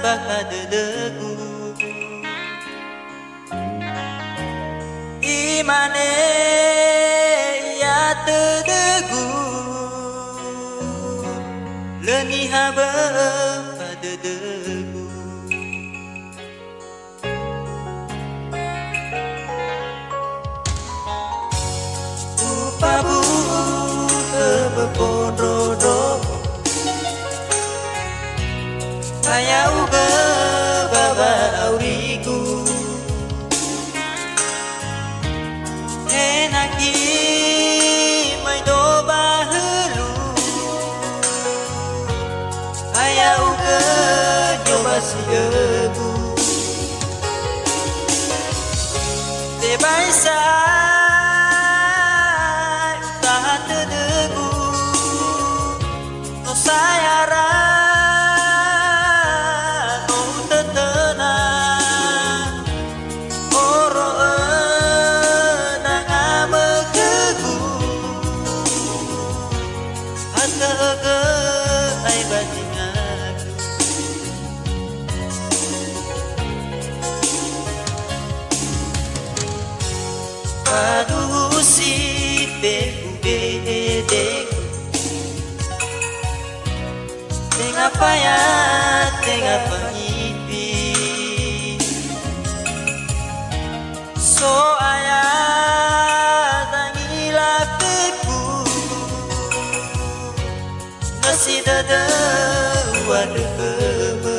bakal dedegu imane ya tedegu leniha bakal dedegu upabu kebepodrodo Aya uga baba auriku enaki mai doba helu Aya uga nyoba sigebu Tebaisa tahan tedegu no sayara Aduh si bedek Tengah payah, tengah pengipi So ayah tangilah teku Nasi dada waduh kebe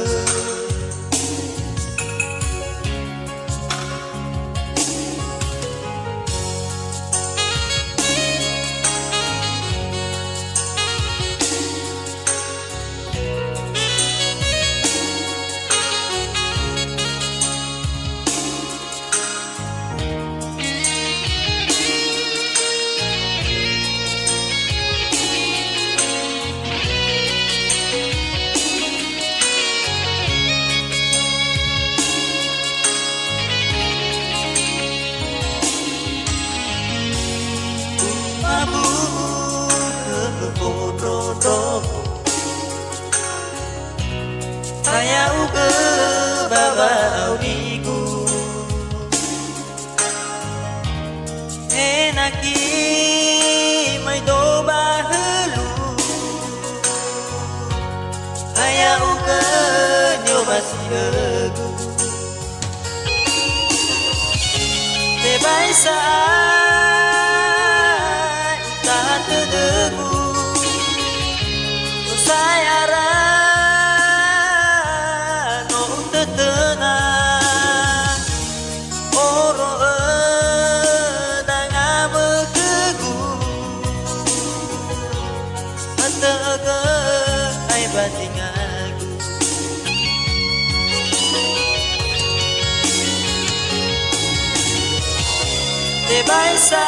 Aya uga baba auriku enaki mai doba helu Aya uga nyoba sigebu Tebaisa tahan tedegu sayara Tebaisa